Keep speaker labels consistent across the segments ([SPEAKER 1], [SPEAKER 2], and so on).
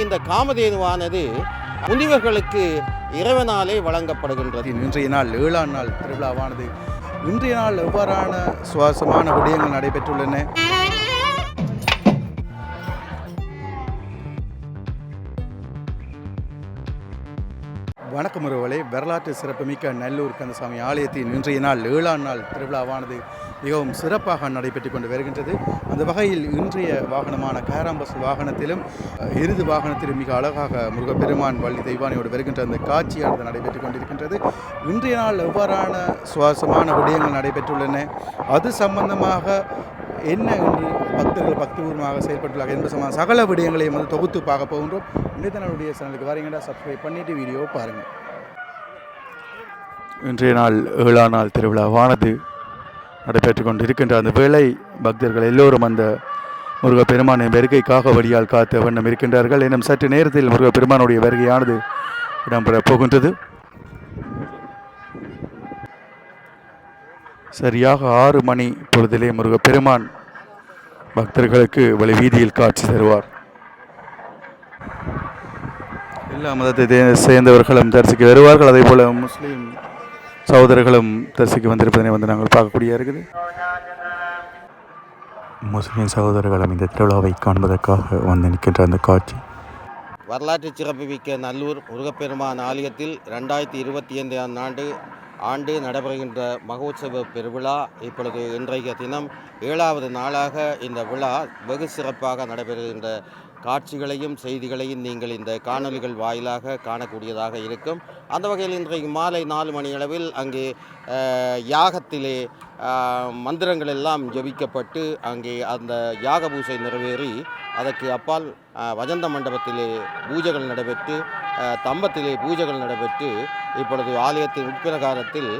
[SPEAKER 1] இந்த காமதேனுவானது முனிவர்களுக்கு இறைவனாலே வழங்கப்படுகின்றது.
[SPEAKER 2] இன்றைய நாள் 7ஆம் நாள் திருவிழாவானது இன்றைய நாள் எவ்வாறான சுவாசமான விடயங்கள் நடைபெற்றுள்ளன. வணக்கம் உறவுகளே, வரலாற்று சிறப்புமிக்க நல்லூர் கந்தசாமி ஆலயத்தின் இன்றைய நாள் 7ஆம் நாள் திருவிழாவானது மிகவும் சிறப்பாக நடைபெற்று கொண்டு வருகின்றது. அந்த வகையில் இன்றைய வாகனமான கேராம்பஸ் வாகனத்திலும் இறுதி வாகனத்திலும் மிக அழகாக முருகப்பெருமான் வள்ளி தெய்வானையோடு வருகின்ற அந்த காட்சியானது நடைபெற்று கொண்டிருக்கின்றது. இன்றைய நாள் எவ்வாறான சுவாசமான விடயங்கள் நடைபெற்றுள்ளன, அது சம்பந்தமாக என்ன என்று பக்தர்கள் பக்திபூர்வமாக செயல்பட்டுள்ளார்கள் என்பது சம்பந்தமான சகல விடயங்களையும் வந்து தொகுத்து பார்க்க போகின்றோம். இன்றைய சேனலுக்கு வரீங்கன்னா சப்ஸ்கிரைப் பண்ணிவிட்டு வீடியோ பாருங்கள். இன்றைய நாள் 7ஆம் நாள் திருவிழாவானது நடைபெற்று கொண்டு இருக்கின்ற அந்த வேளை பக்தர்கள் எல்லோரும் அந்த முருகப்பெருமானின் வருகைக்காக வழியால் காத்த வண்ணம் இருக்கின்றார்கள். இன்னும் சற்று நேரத்தில் முருகப்பெருமானுடைய வருகையானது இடம்பெறப் போகின்றது. சரியாக 6 மணி பொழுதிலே முருகப்பெருமான் பக்தர்களுக்கு வழி வீதியில் காட்சி தருவார். எல்லா மதத்தை சேர்ந்தவர்களும் தரிசிக்க வருவார்கள். அதே போல முஸ்லீம் சகோதரர்களும் தரிசிக்க வந்திருப்பதனை வந்து நாங்கள் பார்க்கக்கூடிய இருக்குது. முஸ்லீம் சகோதரர்களும் இந்த திருவிழாவை காண்பதற்காக வந்து நிற்கின்ற அந்த காட்சி.
[SPEAKER 1] வரலாற்று சிறப்புமிக்க நல்லூர் முருகப்பெருமான் ஆலயத்தில் 2025ஆம் ஆண்டு நடைபெறுகின்ற மகோத்சவ பெருவிழா இப்பொழுது இன்றைய தினம் 7வது நாளாக இந்த விழா வெகு சிறப்பாக நடைபெறுகின்ற காட்சிகளையும் செய்திகளையும் நீங்கள் இந்த காணொலிகள் வாயிலாக காணக்கூடியதாக இருக்கும். அந்த வகையில் இன்றைக்கு மாலை 4 மணி அளவில் அங்கே யாகத்திலே மந்திரங்கள் எல்லாம் ஜபிக்கப்பட்டு அங்கே அந்த யாக பூசை நிறைவேறி அதற்கு அப்பால் வஜந்த மண்டபத்திலே பூஜைகள் நடைபெற்று தம்பத்திலே பூஜைகள் நடைபெற்று இப்பொழுது ஆலயத்தின் உட்பிரகாரத்தில்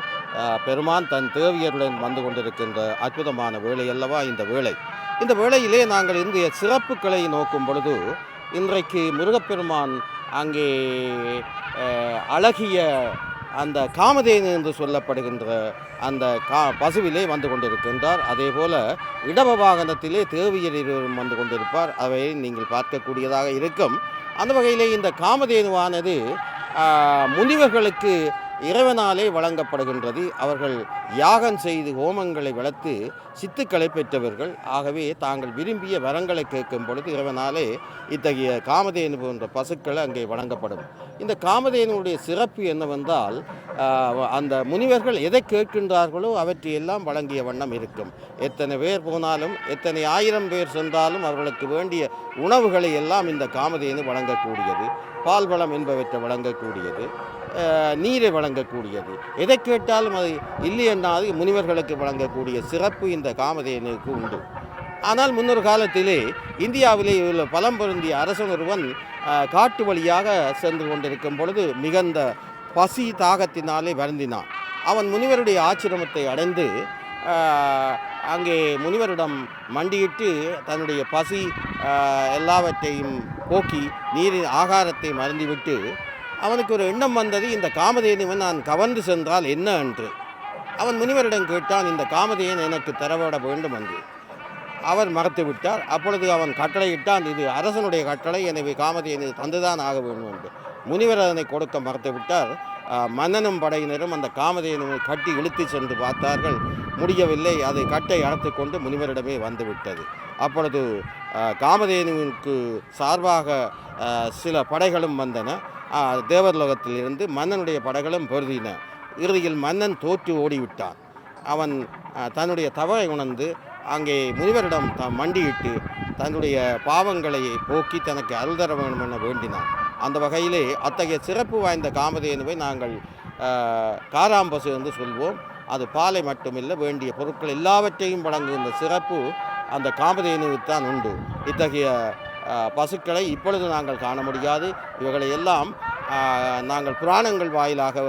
[SPEAKER 1] பெருமான் தன் தேவியருடன் வந்து கொண்டிருக்கின்ற அற்புதமான வேளை அல்லவா இந்த வேளை. இந்த வேளையிலே நாங்கள் இன்றைய சிறப்புகளை நோக்கும் பொழுது இன்றைக்கு முருகப்பெருமான் அங்கே அழகிய அந்த காமதேனு என்று சொல்லப்படுகின்ற அந்த பசுவிலே வந்து கொண்டிருக்கின்றார். அதே போல இடப வாகனத்திலே தேவியர் இருவரும் வந்து கொண்டிருப்பார். அவை நீங்கள் பார்க்கக்கூடியதாக இருக்கும். அந்த வகையிலே இந்த காமதேனுவானது முனிவர்களுக்கு இறைவனாலே வழங்கப்படுகின்றது. அவர்கள் யாகம் செய்து ஹோமங்களை வளர்த்து சித்துக்களை பெற்றவர்கள். ஆகவே தாங்கள் விரும்பிய வரங்களை கேட்கும் பொழுது இறைவனாலே இத்தகைய காமதேனு போன்ற பசுக்கள் அங்கே வழங்கப்படும். இந்த காமதேனுடைய சிறப்பு என்னவென்றால் அந்த முனிவர்கள் எதை கேட்கின்றார்களோ அவற்றையெல்லாம் வழங்கிய வண்ணம் இருக்கும். எத்தனை பேர் போனாலும் எத்தனை 1000 பேர் சென்றாலும் அவர்களுக்கு வேண்டிய உணவுகளை எல்லாம் இந்த காமதேனு வழங்கக்கூடியது. பால்வளம் என்பவற்றை வழங்கக்கூடியது, நீரை வழங்கக்கூடியது. எதை கேட்டாலும் அது இல்லை என்னாது முனிவர்களுக்கு வழங்கக்கூடிய சிறப்பு இந்த காமதேனுக்கு உண்டு. ஆனால் முன்னொரு காலத்திலே இந்தியாவிலே உள்ள பலம் பொருந்திய அரசன் ஒருவன் காட்டு வழியாக சென்று கொண்டிருக்கும் பொழுது மிகுந்த பசி தாகத்தினாலே வருந்தினான். அவன் முனிவருடைய ஆசிரமத்தை அடைந்து அங்கே முனிவரிடம் மண்டியிட்டு தன்னுடைய பசி எல்லாவற்றையும் போக்கி நீரின் ஆகாரத்தை மறந்துவிட்டு அவனுக்கு ஒரு எண்ணம் வந்தது, இந்த காமதேனுவன் நான் கவர்ந்து சென்றால் என்ன என்று. அவன் முனிவரிடம் கேட்டான், இந்த காமதேனு எனக்கு தரவிட வேண்டும் என்று. அவர் மறுத்து விட்டார். அப்பொழுது அவன் கட்டளையிட்டான், இது அரசனுடைய கட்டளை, எனவே காமதேனு தந்துதான் ஆக வேண்டும் என்று. முனிவர் அதனை கொடுக்க மறுத்து விட்டார். மன்னனும் படையினரும் அந்த காமதேனுவை கட்டி இழுத்து சென்று பார்த்தார்கள். முடியவில்லை. அதை கட்டை அடைத்து கொண்டு முனிவரிடமே வந்துவிட்டது. அப்பொழுது காமதேனுவுக்கு சார்பாக சில படைகளும் வந்தன. தேவர்லோகத்திலிருந்து மன்னனுடைய படைகளும் பொருதின. இறுதியில் மன்னன் தோற்று ஓடிவிட்டான். அவன் தன்னுடைய தவறை உணர்ந்து அங்கே முனிவரிடம் மண்டியிட்டு தன்னுடைய பாவங்களை போக்கி தனக்கு அருள் தர வேண்டும் என வேண்டினான். அந்த வகையிலே அத்தகைய சிறப்பு வாய்ந்த காமதேனுவை நாங்கள் காராம்பசு என்று சொல்வோம். அது பாலை மட்டுமில்லை, வேண்டிய பொருட்கள் எல்லாவற்றையும் வழங்குகின்ற சிறப்பு அந்த காமதேனுவுக்கு தான் உண்டு. இத்தகைய பசுக்களை இப்பொழுது நாங்கள் காண முடியாது. இவைகளை எல்லாம் நாங்கள் புராணங்கள் வாயிலாக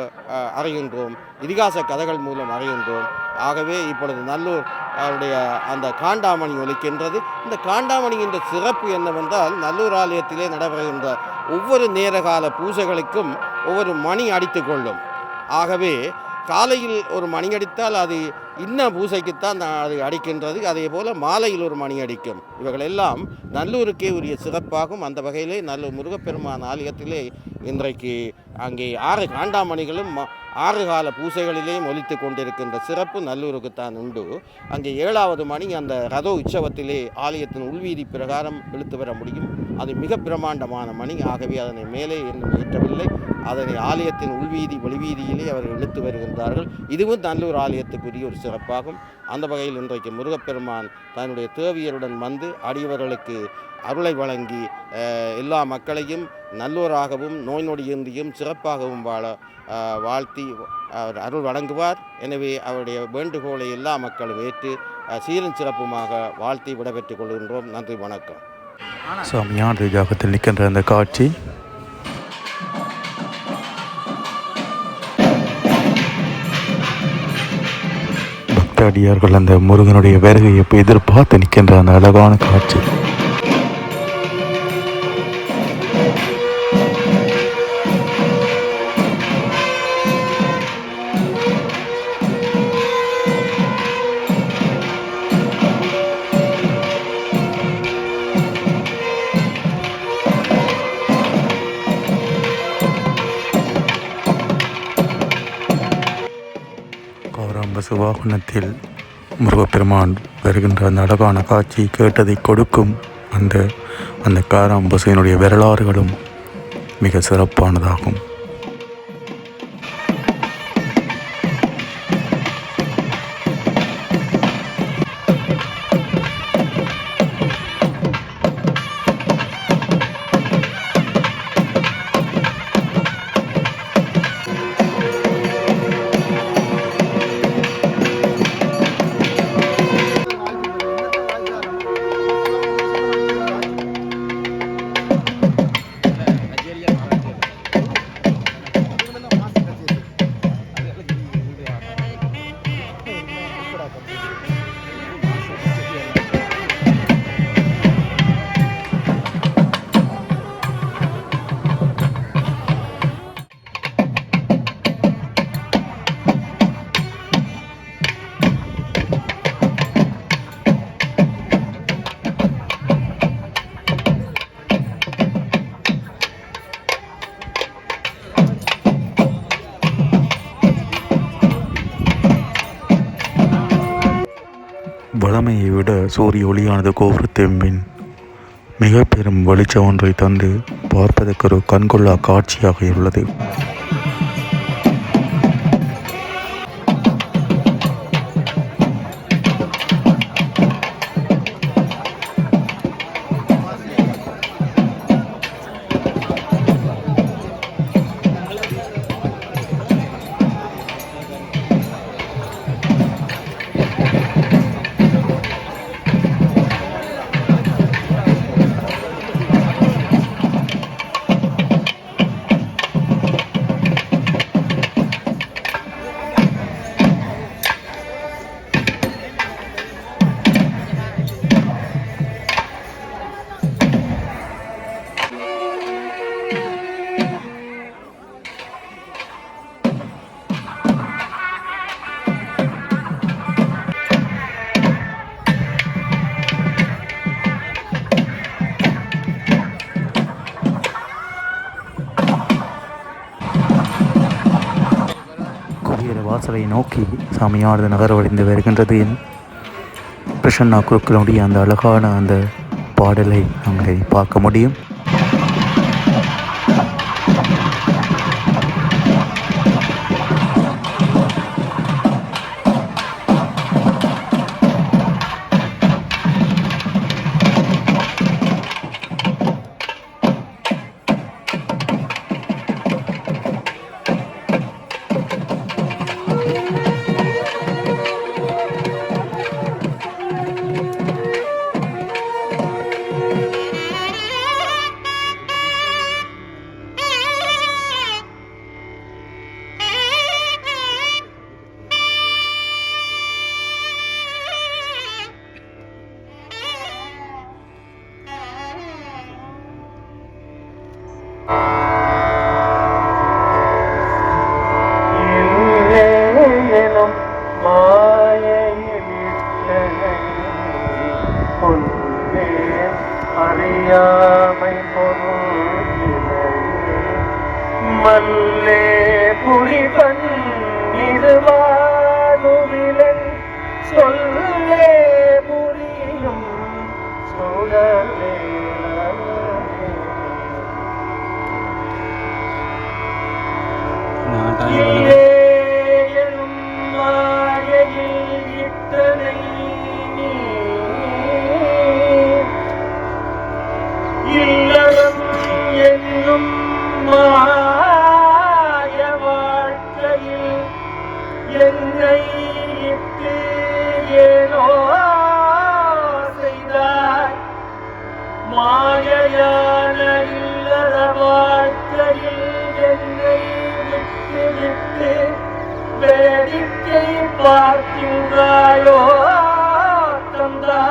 [SPEAKER 1] அறிகின்றோம், இதிகாச கதைகள் மூலம் அறிகின்றோம். ஆகவே இப்பொழுது நல்லூர் அவருடைய அந்த காண்டாமணி ஒலிக்கின்றது. இந்த காண்டாமணியின் சிறப்பு என்னவென்றால் நல்லூர் ஆலயத்திலே நடைபெறுகின்ற ஒவ்வொரு நேரகால பூஜைகளுக்கும் ஒவ்வொரு மணி அடித்து கொள்ளும். ஆகவே காலையில் ஒரு மணி அடித்தால் அது இன்ன பூசைக்குத்தான் அது அடிக்கின்றது. அதே போல் மாலையில் ஒரு மணி அடிக்கும். இவைகள் எல்லாம் நல்லூருக்கே உரிய சிறப்பாகும். அந்த வகையிலே நல்லூர் முருகப்பெருமான் ஆலயத்திலே இன்றைக்கு அங்கே 6 காண்டாமணிகளும் 6 கால பூசைகளிலேயும் ஒலித்து கொண்டிருக்கின்ற சிறப்பு நல்லூருக்குத்தான் உண்டு. அங்கே 7வது மணி அந்த ரத உற்சவத்திலே ஆலயத்தின் உள்வீதி பிரகாரம் இழுத்து வர முடியும். அது மிக பிரமாண்டமான மணி. ஆகவே அதனை மேலே இன்னும் ஏற்றவில்லை. அதனை ஆலயத்தின் உள்வீதி வெளிவீதியிலே அவர்கள் இழுத்து வருகின்றார்கள். இதுவும் நல்லூர் ஆலயத்துக்குரிய ஒரு சிறப்பாகும். அந்த வகையில் இன்றைக்கு முருகப்பெருமான் தன்னுடைய தேவியருடன் வந்து அடியவர்களுக்கு அருளை வழங்கி எல்லா மக்களையும் நல்லோராகவும் நோய் நொடியின்றியும் சிறப்பாகவும் வாழ வாழ்த்தி அவர் அருள் வழங்குவார். எனவே அவருடைய வேண்டுகோளை எல்லா மக்களும் ஏற்று சீரும் சிறப்புமாக வாழ்த்தி விடைபெற்றுக் கொள்கின்றோம். நன்றி, வணக்கம்.
[SPEAKER 2] சாமியானது ஜாகத்தில் நிற்கின்ற அந்த காட்சி பக்தடியார்கள் அந்த முருகனுடைய வருகையை எதிர்பார்த்து நிற்கின்ற அந்த அழகான காட்சி. காராம்பசு வாகனத்தில் முருகப்பெருமான் வருகின்ற அந்த அழகான காட்சி கேட்டதை கொடுக்கும். அந்த காராம்பசுவினுடைய வரலாறுகளும் மிக சிறப்பானதாகும். வளமையை விட சூரிய ஒளியானது கோபுரத்தின் மிக பெரும் வெளிச்சம் ஒன்றை தந்து பார்ப்பதற்கு ஒரு கண்கொள்ளா காட்சியாக உள்ளது. வாசலை நோக்கி சாமியானது நகரவடைந்து வருகின்றது. பிரசன்னா குருக்களுடைய அந்த அழகான அந்த பாடலை அங்கே பார்க்க முடியும்.
[SPEAKER 3] அறியாமை பொருளிலே மல்லே புரிவன் இருவாதுவிலன் சொல்லே புரியும் சுடலே எனும் மாயையில் இத்தனை நீ இல்லறம் என்னும் மாய வாழ்க்கையில் என்னை இட்டு ஏனோ செய்தார் மாயையான இல்லற வாழ்க்கையில் என்னை விட்டு விட்டு வேடிக்கை பார்க்கின்றாயோ தந்தா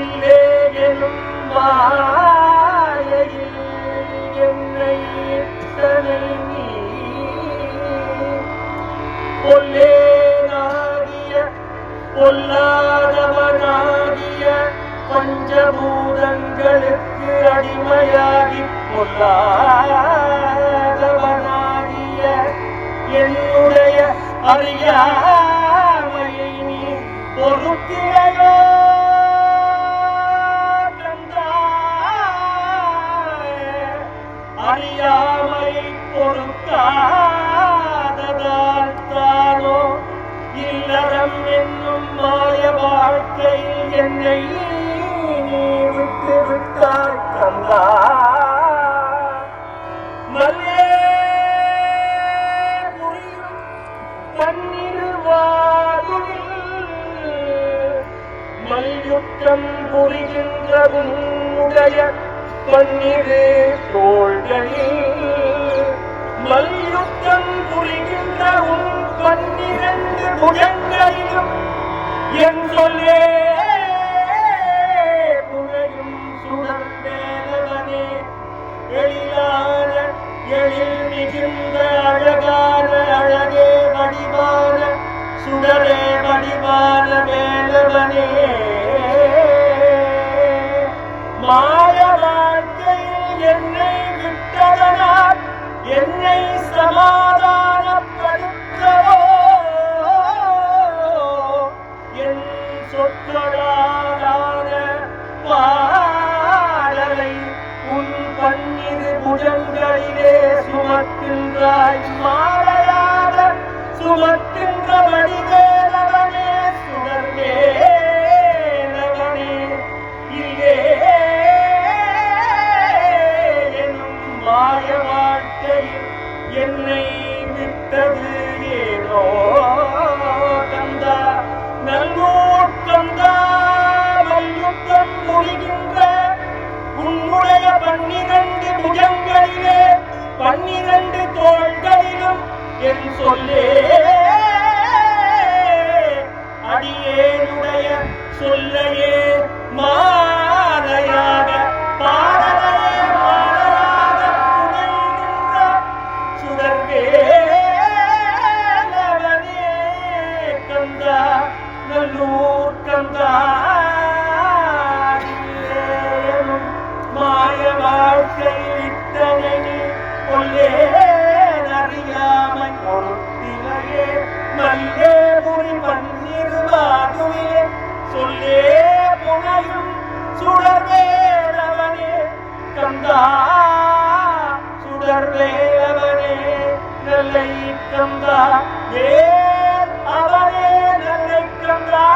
[SPEAKER 3] இல்லே எனும் மாயையில் என்னை இட்டனை நீ பொல்லேனாகிய பொல்லாதவனாகிய பஞ்சபூதங்களுக்கு அடிமையாகி பொல்லாதவனாகிய என்னுடைய அறியாமையை நீ பொறுத்திலையோ அறியாமை பொறுக்காததால் தானோ இல்லறம் என்னும் மாய வாழ்க்கையில் என்னை நீ விட்டு விட்டாய் கந்தா மல்லே புரியும் பன்னிருவாதுவில் மல்யுத்தம் புரிகின்ற உன்னுடைய பன்னிரு தோள்களில் மல்யுத்தம் புரிகின்ற உன் 12 புஜங்களிலும் என் சொல்லே புகையும் சுடர்ந்தேனவனே எழிலான எழில் மிகுந்த அழகான அழகே வடிவான சுடரே வடிவான வேலவனே மாய வாழ்க்கையில் என்னை விட்டதனால் என்னை சமாதானப்படுத்தவோ என் சொற்களாலான பாடலை உன் 12 புஜங்களிலே சுமக்கின்றாய் மாலையாக சுமக்கின்ற வடிவேலவனே சுடர்வேலவனே இல்லே எனும் மாய வாழ்க்கையில் என்னை விட்டது ஏனோ கந்தா நல்லூர் கந்தா மல்யுத்தம் புரிகின்ற உன்னுடைய 12 புஜங்களிலே 12 தோள்களிலும் என் சொல்லே அடியேனுடைய சொல்லையே மாலையாக பாடலையே மாலையாக புனைகின்ற சுடர்வேலவனே கந்தா நல்லூர் கந்தா எனும் மாய வாழ்க்கையில் இத்தனை நீ கொல்லே அறியாமை பொறுத்திலையே மல்லே புரி பன்னிருவாதுவிலே சொல்லே புனையும் சுடர்வேலவனே கந்தா சுடர்வேலவனே நல்லை கந்தா வேல் அவனே நல்லை கந்தா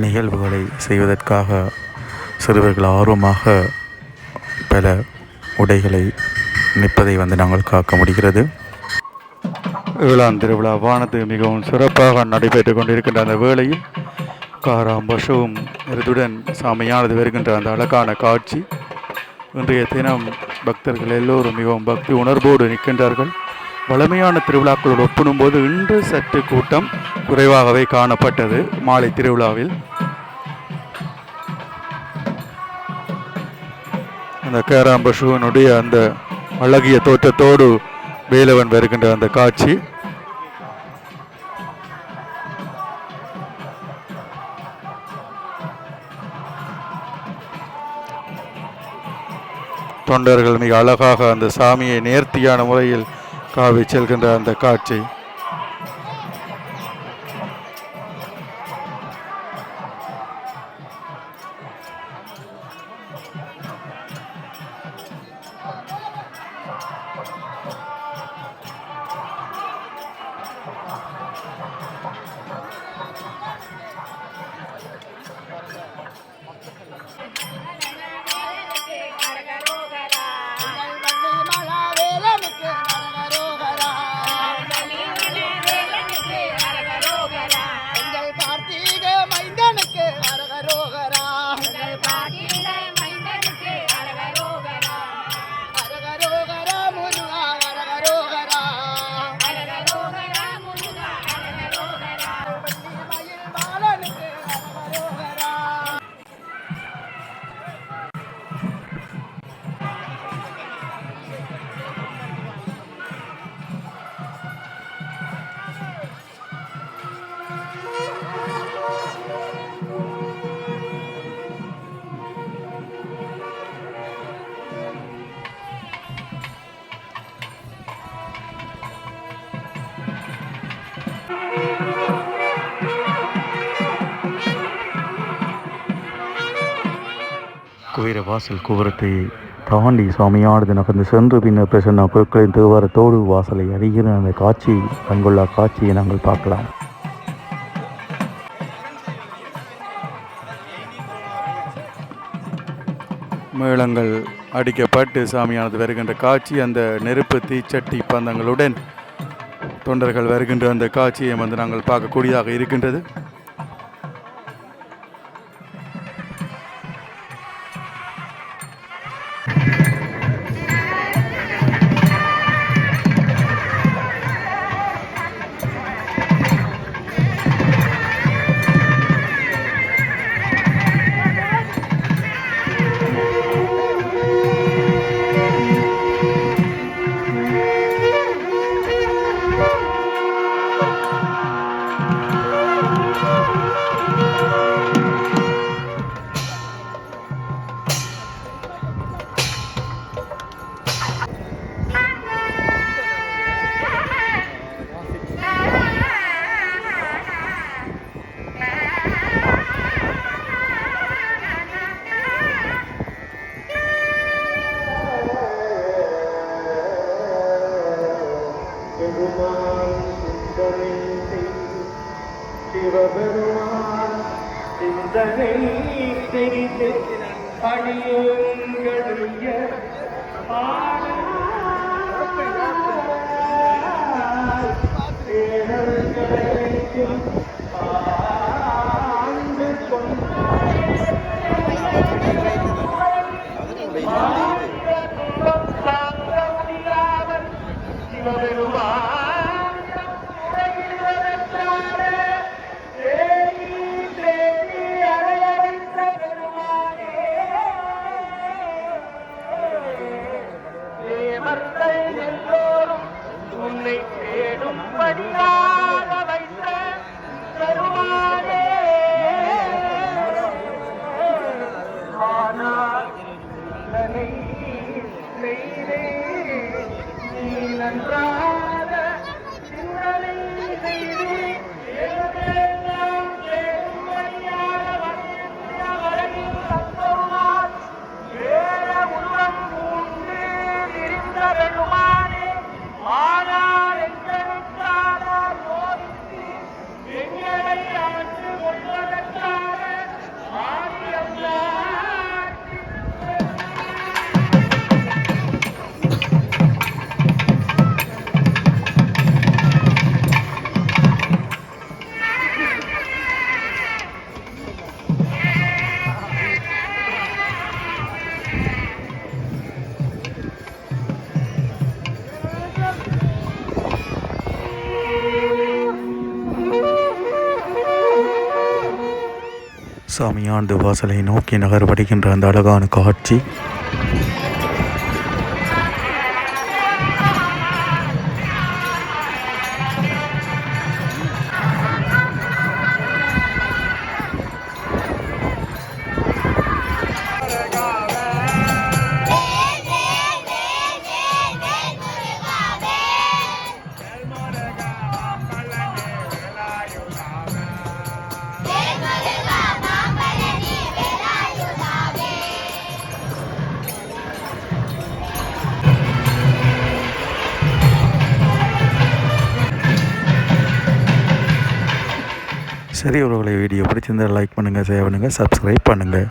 [SPEAKER 2] நிகழ்வுகளை செய்வதற்காக சிறுவர்கள் ஆர்வமாக பல உடைகளை நிற்பதை நாங்கள் காக்க முடிகிறது. ஏழாம் திருவிழாவானது மிகவும் சிறப்பாக நடைபெற்று கொண்டிருக்கின்ற அந்த வேளையில் காராம் பசுவும் எருதுடன் சாமியானது வருகின்ற அந்த அழகான காட்சி. இன்றைய தினம் பக்தர்கள் எல்லோரும் மிகவும் பக்தி உணர்வோடு நிற்கின்றார்கள். வழமையான திருவிழாக்களோடு ஒப்பிடும்போது இன்று சற்று கூட்டம் குறைவாகவே காணப்பட்டது. மாலை திருவிழாவில் அந்த கேராம்பசுவனுடைய அந்த அழகிய தோற்றத்தோடு வேலவன் வருகின்ற அந்த காட்சி தொண்டர்கள் மிக அழகாக அந்த சாமியை நேர்த்தியான முறையில் காவி செல்கின்ற அந்த காட்சி குயிரவாசல் குவரத்தை தாண்டி சுவாமியானது நகர்ந்து சென்று பின்னர் பிரசன்ன பொருட்களின் தேவாரத்தோடு வாசலை அறிகிற அந்த காட்சி கண்கொள்ளா காட்சியை நாங்கள் பார்க்கலாம். மேளங்கள் அடிக்கப்பட்டு சாமியானது வருகின்ற காட்சி, அந்த நெருப்பு தீச்சட்டி பந்தங்களுடன் தொண்டர்கள் வருகின்ற அந்த காட்சியை நாங்கள் பார்க்கக்கூடியதாக இருக்கின்றது.
[SPEAKER 3] சிவபெருமான் சிந்தனை செய்து அடியோங்களுடைய ஆண்டு சிவபெருமான் உன்னை தேடும்படியாக வைத்த பெருமானே, ஆனால் இதனை செய்தே நீ நன்றாக சிந்தனை செய்து எல்லாம் தேடும்படியாக வரை தந்தருமான் வேற உருவம் பூண்டு விரிந்த பெருமானே, ஆனால் எங்களுக்காக யோசித்து எங்களை அமர்ந்து கொள்வதற்காக
[SPEAKER 2] சாமியாண்டு வாசலை நோக்கி நகர்வடைகின்ற அந்த அழகான காட்சி. சரி, உறவுகளை வீடியோ பிடிச்சிருந்தால் லைக் பண்ணுங்கள், ஷேர் பண்ணுங்கள், சப்ஸ்கிரைப் பண்ணுங்கள்.